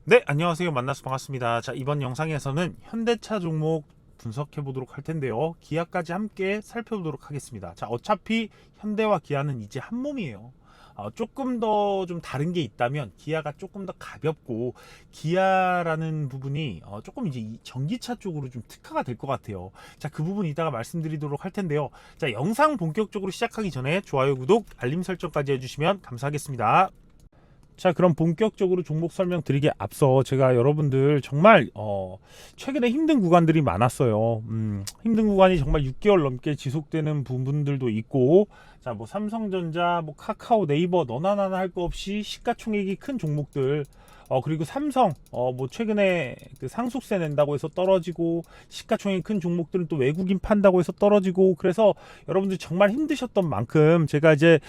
네, 안녕하세요. 만나서 반갑습니다. 자, 이번 영상에서는 현대차 종목 분석해 보도록 할 텐데요. 기아까지 함께 살펴보도록 하겠습니다. 자, 어차피 현대와 기아는 이제 한 몸이에요. 조금 더 좀 다른 게 있다면 기아가 조금 더 가볍고 기아라는 부분이 조금 이제 이 전기차 쪽으로 좀 특화가 될 것 같아요. 자, 그 부분 이따가 말씀드리도록 할 텐데요. 자, 영상 본격적으로 시작하기 전에 좋아요, 구독, 알림 설정까지 해주시면 감사하겠습니다. 자, 그럼 본격적으로 종목 설명드리기에 앞서 제가 여러분들 정말 최근에 힘든 구간들이 많았어요. 힘든 구간이 정말 6개월 넘게 지속되는 부분들도 있고, 자, 뭐 삼성전자, 뭐 카카오, 네이버 너나 나나 할 거 없이 시가총액이 큰 종목들, 그리고 삼성 뭐 최근에 그 상속세 낸다고 해서 떨어지고, 시가총액 큰 종목들은 또 외국인 판다고 해서 떨어지고, 그래서 여러분들 정말 힘드셨던 만큼 제가 이제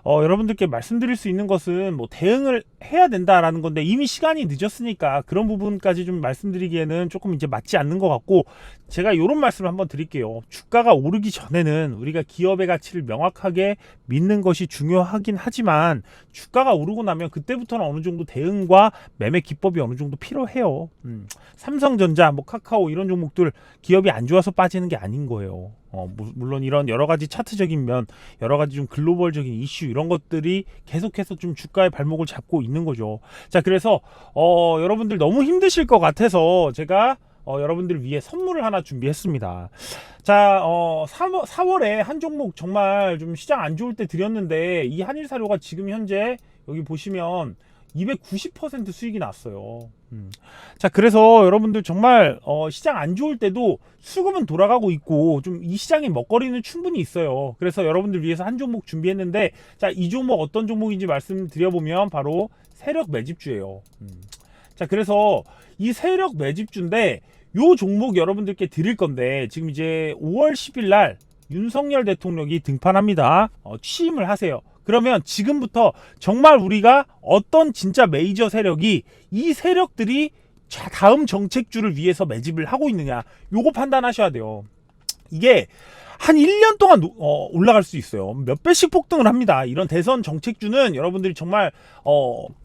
여러분들께 말씀드릴 수 있는 것은 뭐 대응을 해야 된다라는 건데, 이미 시간이 늦었으니까 그런 부분까지 좀 말씀드리기에는 조금 이제 맞지 않는 것 같고, 제가 이런 말씀을 한번 드릴게요. 주가가 오르기 전에는 우리가 기업의 가치를 명확하게 믿는 것이 중요하긴 하지만, 주가가 오르고 나면 그때부터는 어느 정도 대응과 매매 기법이 어느 정도 필요해요. 삼성전자, 뭐 카카오 이런 종목들 기업이 안 좋아서 빠지는 게 아닌 거예요. 물론 이런 여러 가지 차트적인 면, 여러 가지 좀 글로벌적인 이슈 이런 것들이 계속해서 좀 주가의 발목을 잡고 있는 거죠. 자, 그래서 여러분들 너무 힘드실 것 같아서 제가 여러분들 위해 선물을 하나 준비했습니다. 자, 4월에 한 종목 정말 좀 시장 안 좋을 때 드렸는데, 이 한일사료가 지금 현재 여기 보시면 290% 수익이 났어요. 자, 그래서 여러분들 정말 시장 안 좋을 때도 수급은 돌아가고 있고 좀 이 시장의 먹거리는 충분히 있어요. 그래서 여러분들 위해서 한 종목 준비했는데, 자, 이 종목 어떤 종목인지 말씀드려보면 바로 세력 매집주예요. 자, 그래서 이 세력 매집주인데, 요 종목 여러분들께 드릴 건데, 지금 이제 5월 10일 날 윤석열 대통령이 등판합니다. 취임을 하세요. 그러면 지금부터 정말 우리가 어떤 진짜 메이저 세력이, 이 세력들이 다음 정책주를 위해서 매집을 하고 있느냐, 요거 판단하셔야 돼요. 이게 한 1년 동안 올라갈 수 있어요. 몇 배씩 폭등을 합니다. 이런 대선 정책주는 여러분들이 정말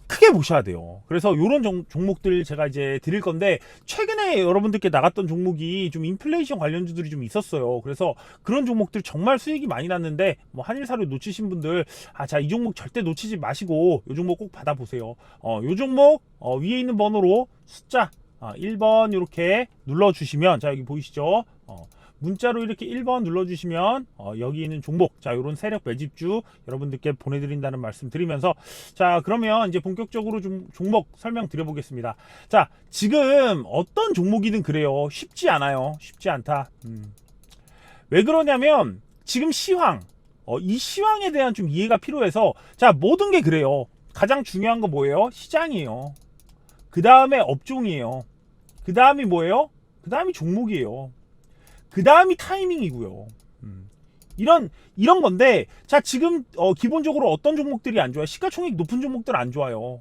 크게 보셔야 돼요. 그래서 이런 종목들 제가 이제 드릴 건데, 최근에 여러분들께 나갔던 종목이 좀 인플레이션 관련주들이 좀 있었어요. 그래서 그런 종목들 정말 수익이 많이 났는데, 뭐 한일사료 놓치신 분들, 자, 이 종목 절대 놓치지 마시고 이 종목 꼭 받아보세요. 이 종목 위에 있는 번호로 숫자 1번 이렇게 눌러주시면, 자, 여기 보이시죠? 문자로 이렇게 1번 눌러주시면 여기 있는 종목, 자, 요런 세력 매집주 여러분들께 보내드린다는 말씀 드리면서, 자, 그러면 이제 본격적으로 좀 종목 설명 드려보겠습니다. 자, 지금 어떤 종목이든 그래요. 쉽지 않아요. 쉽지 않다. 왜 그러냐면 지금 시황, 이 시황에 대한 좀 이해가 필요해서, 자, 모든 게 그래요. 가장 중요한 거 뭐예요? 시장이에요. 그 다음에 업종이에요. 그 다음이 뭐예요? 그 다음이 종목이에요. 그 다음이 타이밍이고요. 이런 건데, 자, 지금 기본적으로 어떤 종목들이 안 좋아요? 시가총액 높은 종목들 안 좋아요.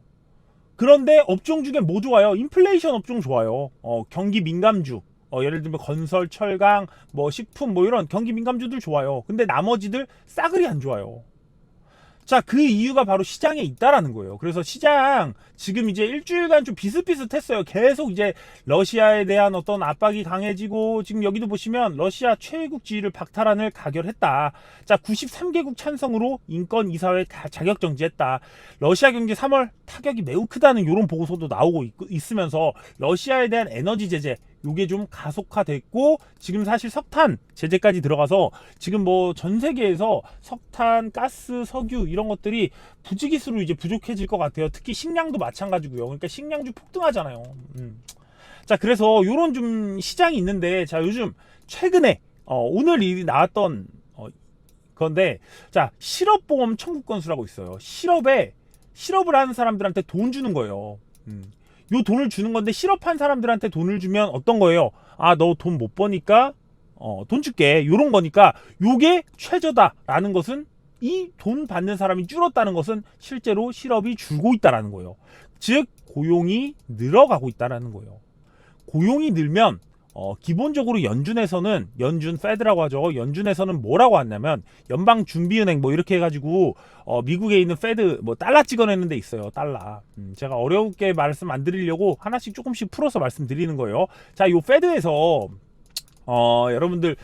그런데 업종 중에 뭐 좋아요? 인플레이션 업종 좋아요. 경기 민감주, 예를 들면 건설, 철강, 뭐 식품, 뭐 이런 경기 민감주들 좋아요. 근데 나머지들 싸그리 안 좋아요. 자, 그 이유가 바로 시장에 있다라는 거예요. 그래서 시장 지금 이제 일주일간 좀 비슷비슷했어요. 계속 이제 러시아에 대한 어떤 압박이 강해지고, 지금 여기도 보시면 러시아 최애국 지위를 박탈안을 가결했다. 자, 93개국 찬성으로 인권이사회 다 자격 정지했다. 러시아 경제 3월 타격이 매우 크다는 이런 보고서도 나오고 있으면서, 러시아에 대한 에너지 제재 요게 좀 가속화됐고, 지금 사실 석탄 제재까지 들어가서 지금 뭐 전 세계에서 석탄, 가스, 석유 이런 것들이 부지기수로 이제 부족해질 것 같아요. 특히 식량도 마찬가지고요. 그러니까 식량주 폭등하잖아요. 자, 그래서 요런 좀 시장이 있는데, 자, 요즘 최근에 오늘 일이 나왔던 건데, 자, 실업보험 청구 건수라고 있어요. 실업을 하는 사람들한테 돈 주는 거예요. 요 돈을 주는 건데, 실업한 사람들한테 돈을 주면 어떤 거예요? 너 돈 못 버니까 돈 줄게, 요런 거니까, 요게 최저다라는 것은, 이 돈 받는 사람이 줄었다는 것은 실제로 실업이 줄고 있다라는 거예요. 즉 고용이 늘어가고 있다라는 거예요. 고용이 늘면 기본적으로 연준 페드라고 하죠. 연준에서는 뭐라고 하냐면 연방준비은행 뭐 이렇게 해가지고 미국에 있는 페드 뭐 달러 찍어내는 데 있어요. 달러. 제가 어렵게 말씀 안 드리려고 하나씩 조금씩 풀어서 말씀드리는 거예요. 자, 요 페드에서 여러분들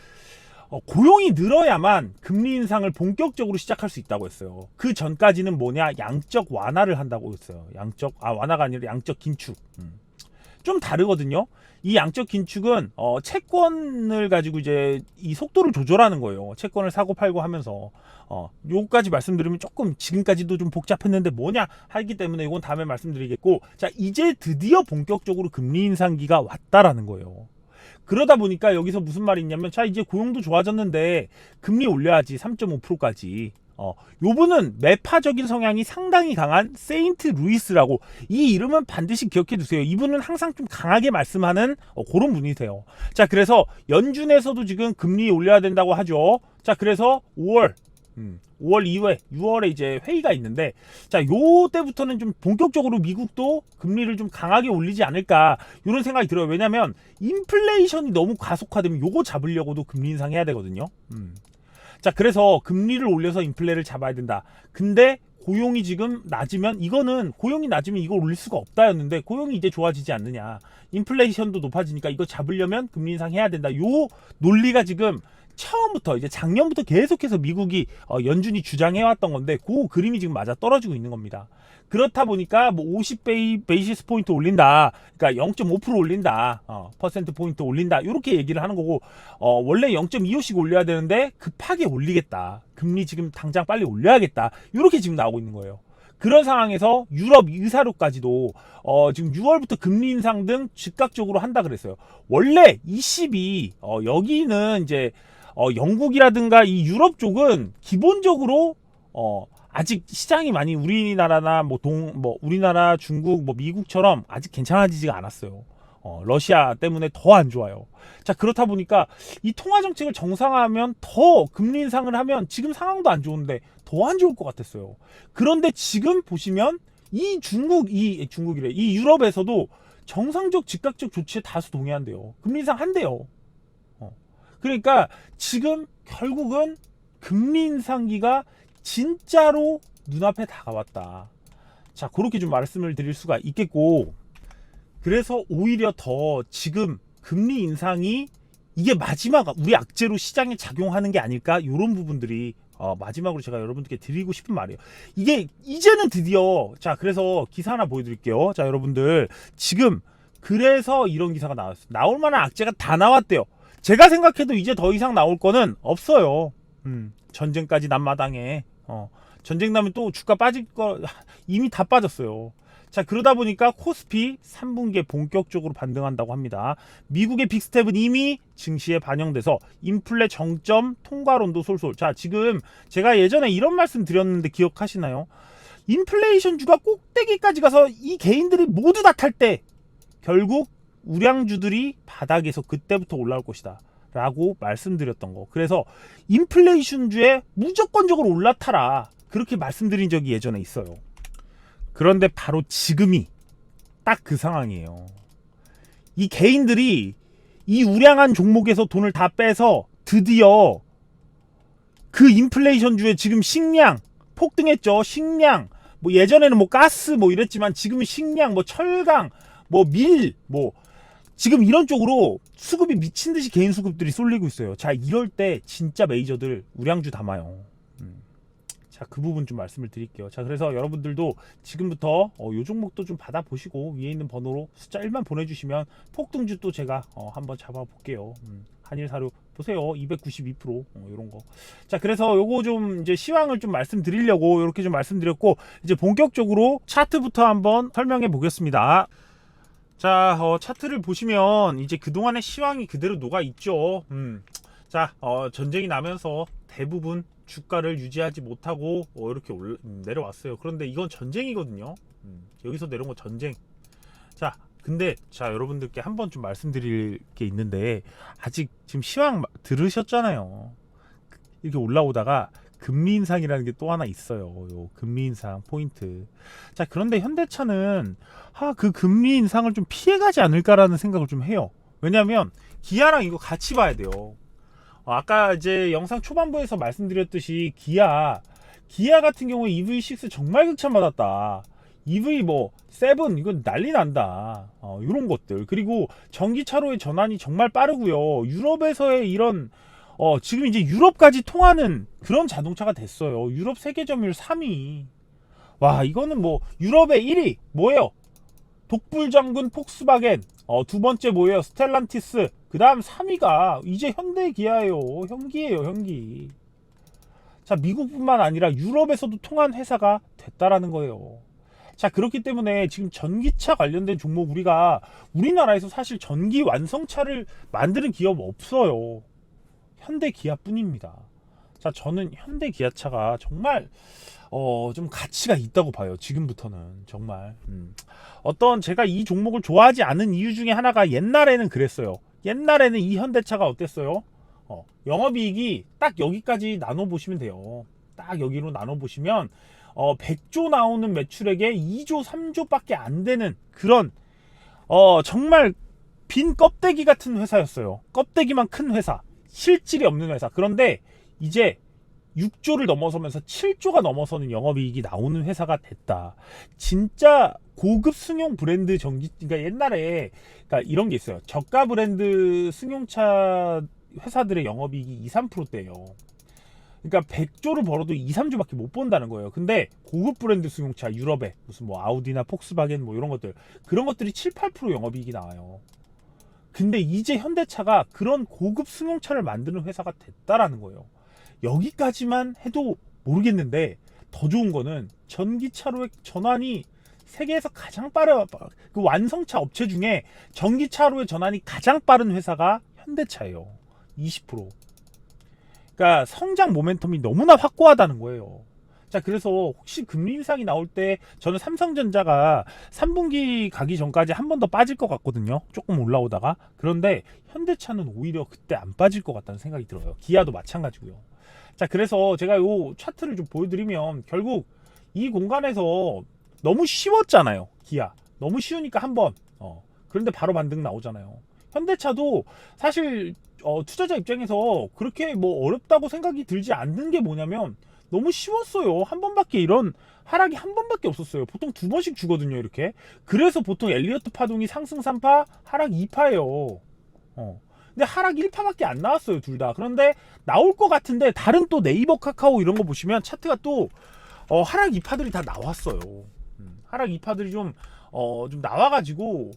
고용이 늘어야만 금리 인상을 본격적으로 시작할 수 있다고 했어요. 그 전까지는 뭐냐, 양적 완화를 한다고 했어요. 완화가 아니라 양적 긴축. 좀 다르거든요. 이 양적 긴축은 채권을 가지고 이제 이 속도를 조절하는 거예요. 채권을 사고 팔고 하면서 요거까지 말씀드리면 조금 지금까지도 좀 복잡했는데 뭐냐 하기 때문에 이건 다음에 말씀드리겠고, 자, 이제 드디어 본격적으로 금리 인상기가 왔다라는 거예요. 그러다 보니까 여기서 무슨 말이 있냐면, 자, 이제 고용도 좋아졌는데 금리 올려야지 3.5%까지. 요분은 매파적인 성향이 상당히 강한 세인트 루이스라고, 이 이름은 반드시 기억해 두세요. 이분은 항상 좀 강하게 말씀하는 그런 분이세요. 자, 그래서 연준에서도 지금 금리 올려야 된다고 하죠. 자, 그래서 5월 이후에 6월에 이제 회의가 있는데, 자, 요 때부터는 좀 본격적으로 미국도 금리를 좀 강하게 올리지 않을까 이런 생각이 들어요. 왜냐면 인플레이션이 너무 가속화되면 요거 잡으려고도 금리 인상해야 되거든요. 자, 그래서 금리를 올려서 인플레를 잡아야 된다. 근데 고용이 지금 낮으면, 이거는 고용이 낮으면 이걸 올릴 수가 없다였는데 고용이 이제 좋아지지 않느냐, 인플레이션도 높아지니까 이거 잡으려면 금리 인상해야 된다. 요 논리가 지금 처음부터 이제 작년부터 계속해서 미국이 연준이 주장해왔던 건데, 그 그림이 지금 맞아 떨어지고 있는 겁니다. 그렇다 보니까 뭐 50베이시스 포인트 올린다, 그러니까 0.5% 올린다, 퍼센트 포인트 올린다, 이렇게 얘기를 하는 거고, 원래 0.25씩 올려야 되는데 급하게 올리겠다, 금리 지금 당장 빨리 올려야겠다, 이렇게 지금 나오고 있는 거예요. 그런 상황에서 유럽 의사료까지도 지금 6월부터 금리 인상 등 즉각적으로 한다 그랬어요. 원래 ECB 여기는 이제 영국이라든가 이 유럽 쪽은 기본적으로 아직 시장이 많이 우리나라나 우리나라, 중국, 미국처럼 아직 괜찮아지지가 않았어요. 러시아 때문에 더 안 좋아요. 자, 그렇다 보니까 이 통화 정책을 정상화하면, 더 금리 인상을 하면 지금 상황도 안 좋은데 더 안 좋을 것 같았어요. 그런데 지금 보시면 이 유럽에서도 정상적 즉각적 조치에 다수 동의한대요. 금리 인상 한대요. 그러니까 지금 결국은 금리 인상기가 진짜로 눈앞에 다가왔다. 자, 그렇게 좀 말씀을 드릴 수가 있겠고, 그래서 오히려 더 지금 금리 인상이 이게 마지막 우리 악재로 시장에 작용하는 게 아닐까, 이런 부분들이 마지막으로 제가 여러분들께 드리고 싶은 말이에요. 이게 이제는 드디어, 자, 그래서 기사 하나 보여드릴게요. 자, 여러분들 지금 그래서 이런 기사가 나왔어요. 나올 만한 악재가 다 나왔대요. 제가 생각해도 이제 더 이상 나올 거는 없어요. 전쟁까지 난마당에 전쟁 나면 또 주가 빠질 거 이미 다 빠졌어요. 자, 그러다 보니까 코스피 3분기에 본격적으로 반등한다고 합니다. 미국의 빅스텝은 이미 증시에 반영돼서 인플레 정점 통과론도 솔솔. 자, 지금 제가 예전에 이런 말씀 드렸는데 기억하시나요? 인플레이션주가 꼭대기까지 가서 이 개인들이 모두 다 탈 때 결국 우량주들이 바닥에서 그때부터 올라올 것이다 라고 말씀드렸던 거. 그래서 인플레이션주에 무조건적으로 올라타라, 그렇게 말씀드린 적이 예전에 있어요. 그런데 바로 지금이 딱 그 상황이에요. 이 개인들이 이 우량한 종목에서 돈을 다 빼서 드디어 그 인플레이션주에 지금 식량 폭등했죠. 식량, 뭐 예전에는 뭐 가스 뭐 이랬지만 지금은 식량, 뭐 철강, 뭐 밀, 뭐 지금 이런 쪽으로 수급이 미친 듯이 개인 수급들이 쏠리고 있어요. 자, 이럴 때 진짜 메이저들 우량주 담아요. 자, 그 부분 좀 말씀을 드릴게요. 자, 그래서 여러분들도 지금부터 요 종목도 좀 받아보시고 위에 있는 번호로 숫자 1만 보내주시면 폭등주 또 제가 한번 잡아볼게요. 한일사료 보세요. 292% 이런 거. 자, 그래서 요거 좀 이제 시황을 좀 말씀드리려고 이렇게 좀 말씀드렸고, 이제 본격적으로 차트부터 한번 설명해 보겠습니다. 자, 차트를 보시면 이제 그동안의 시황이 그대로 녹아 있죠. 자, 전쟁이 나면서 대부분 주가를 유지하지 못하고 이렇게 내려왔어요. 그런데 이건 전쟁이거든요. 여기서 내려온 건 전쟁. 자, 근데 자, 여러분들께 한번 좀 말씀드릴 게 있는데, 아직 지금 시황 들으셨잖아요. 이렇게 올라오다가 금리 인상이라는 게 또 하나 있어요. 요 금리 인상 포인트. 자, 그런데 현대차는 그 금리 인상을 좀 피해가지 않을까라는 생각을 좀 해요. 왜냐하면 기아랑 이거 같이 봐야 돼요. 아까 이제 영상 초반부에서 말씀드렸듯이 기아 같은 경우에 EV6 정말 극찬받았다. EV 뭐 7 이건 난리 난다. 이런 것들. 그리고 전기차로의 전환이 정말 빠르고요. 유럽에서의 이런 지금 이제 유럽까지 통하는 그런 자동차가 됐어요. 유럽 세계 점유율 3위. 와, 이거는 뭐 유럽의 1위 뭐예요? 독불장군 폭스바겐. 두 번째 뭐예요? 스텔란티스. 그 다음 3위가 이제 현대 기아예요. 현기예요, 현기. 자, 미국뿐만 아니라 유럽에서도 통한 회사가 됐다라는 거예요. 자, 그렇기 때문에 지금 전기차 관련된 종목 우리나라에서 사실 전기 완성차를 만드는 기업 없어요. 현대 기아뿐입니다. 자, 저는 현대 기아차가 정말 좀 가치가 있다고 봐요. 지금부터는 정말 어떤 제가 이 종목을 좋아하지 않은 이유 중에 하나가 옛날에는 그랬어요. 옛날에는 이 현대차가 어땠어요? 영업이익이 딱 여기까지 나눠 보시면 돼요. 딱 여기로 나눠 보시면 100조 나오는 매출액에 2조 3조 밖에 안 되는 그런 정말 빈 껍데기 같은 회사였어요. 껍데기만 큰 회사, 실질이 없는 회사. 그런데 이제 6조를 넘어서면서 7조가 넘어서는 영업이익이 나오는 회사가 됐다. 진짜 고급 승용 브랜드 그러니까 옛날에 그러니까 이런 게 있어요. 저가 브랜드 승용차 회사들의 영업이익이 2, 3%대예요. 그러니까 100조를 벌어도 2, 3조밖에 못 번다는 거예요. 근데 고급 브랜드 승용차 유럽에 무슨 뭐 아우디나 폭스바겐 뭐 이런 것들 그런 것들이 7, 8% 영업이익이 나와요. 근데 이제 현대차가 그런 고급 승용차를 만드는 회사가 됐다라는 거예요. 여기까지만 해도 모르겠는데 더 좋은 거는 전기차로의 전환이 세계에서 가장 빠른 그 완성차 업체 중에 전기차로의 전환이 가장 빠른 회사가 현대차예요. 20%. 그러니까 성장 모멘텀이 너무나 확고하다는 거예요. 자, 그래서 혹시 금리 인상이 나올 때 저는 삼성전자가 3분기 가기 전까지 한 번 더 빠질 것 같거든요. 조금 올라오다가. 그런데 현대차는 오히려 그때 안 빠질 것 같다는 생각이 들어요. 기아도 마찬가지고요. 자, 그래서 제가 요 차트를 좀 보여드리면 결국 이 공간에서 너무 쉬웠잖아요. 기아 너무 쉬우니까 한번 그런데 바로 반등 나오잖아요. 현대차도 사실 투자자 입장에서 그렇게 뭐 어렵다고 생각이 들지 않는 게 뭐냐면 너무 쉬웠어요. 한 번밖에 이런 하락이 한 번밖에 없었어요. 보통 두 번씩 주거든요, 이렇게. 그래서 보통 엘리어트 파동이 상승 3파, 하락 2파예요. 근데 하락 1파밖에 안 나왔어요, 둘 다. 그런데 나올 것 같은데 다른 또 네이버 카카오 이런 거 보시면 차트가 또 하락 2파들이 다 나왔어요. 하락 2파들이 좀 나와가지고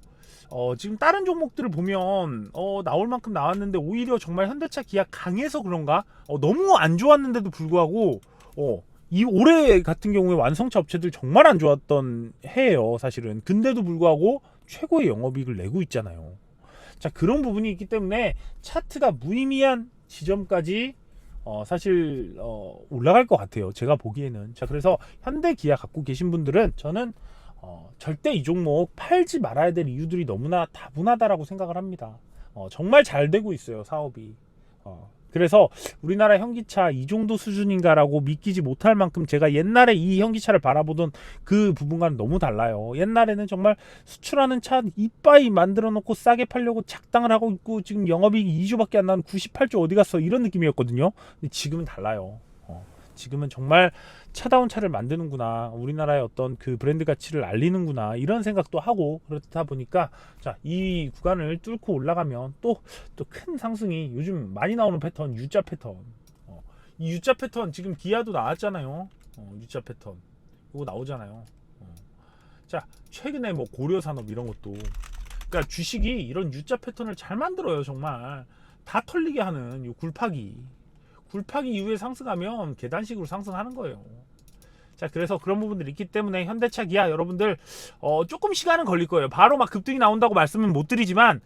지금 다른 종목들을 보면 나올 만큼 나왔는데 오히려 정말 현대차 기아 강해서 그런가? 너무 안 좋았는데도 불구하고 이 올해 같은 경우에 완성차 업체들 정말 안 좋았던 해예요, 사실은. 근데도 불구하고 최고의 영업이익을 내고 있잖아요. 자, 그런 부분이 있기 때문에 차트가 무의미한 지점까지 사실 올라갈 것 같아요, 제가 보기에는. 자, 그래서 현대 기아 갖고 계신 분들은 저는 절대 이 종목 팔지 말아야 될 이유들이 너무나 다분하다라고 생각을 합니다. 정말 잘 되고 있어요, 사업이. 그래서 우리나라 현기차 이 정도 수준인가라고 믿기지 못할 만큼 제가 옛날에 이 현기차를 바라보던 그 부분과는 너무 달라요. 옛날에는 정말 수출하는 차 이빠이 만들어 놓고 싸게 팔려고 작당을 하고 있고 지금 영업이익 2조밖에 안 나는 98조 어디 갔어 이런 느낌이었거든요. 근데 지금은 달라요. 지금은 정말 차다운 차를 만드는구나, 우리나라의 어떤 그 브랜드 가치를 알리는구나 이런 생각도 하고, 그렇다 보니까 자, 이 구간을 뚫고 올라가면 또 큰 상승이 요즘 많이 나오는 패턴, U자 패턴. 이 U자 패턴 지금 기아도 나왔잖아요. U자 패턴 이거 나오잖아요. 자, 최근에 뭐 고려산업 이런 것도, 그러니까 주식이 이런 U자 패턴을 잘 만들어요. 정말 다 털리게 하는 이 굴파기 이후에 상승하면 계단식으로 상승하는 거예요. 자, 그래서 그런 부분들이 있기 때문에 현대차 기아 여러분들 조금 시간은 걸릴 거예요. 바로 막 급등이 나온다고 말씀은 못 드리지만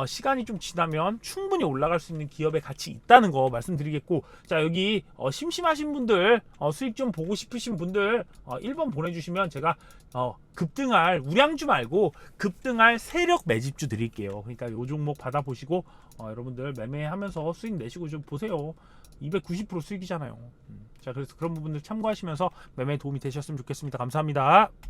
시간이 좀 지나면 충분히 올라갈 수 있는 기업의 가치 있다는 거 말씀드리겠고, 자, 여기 심심하신 분들 수익 좀 보고 싶으신 분들 1번 보내주시면 제가 급등할 우량주 말고 급등할 세력 매집주 드릴게요. 그러니까 요 종목 받아보시고 여러분들 매매하면서 수익 내시고 좀 보세요. 290% 수익이잖아요. 자, 그래서 그런 부분들 참고하시면서 매매에 도움이 되셨으면 좋겠습니다. 감사합니다.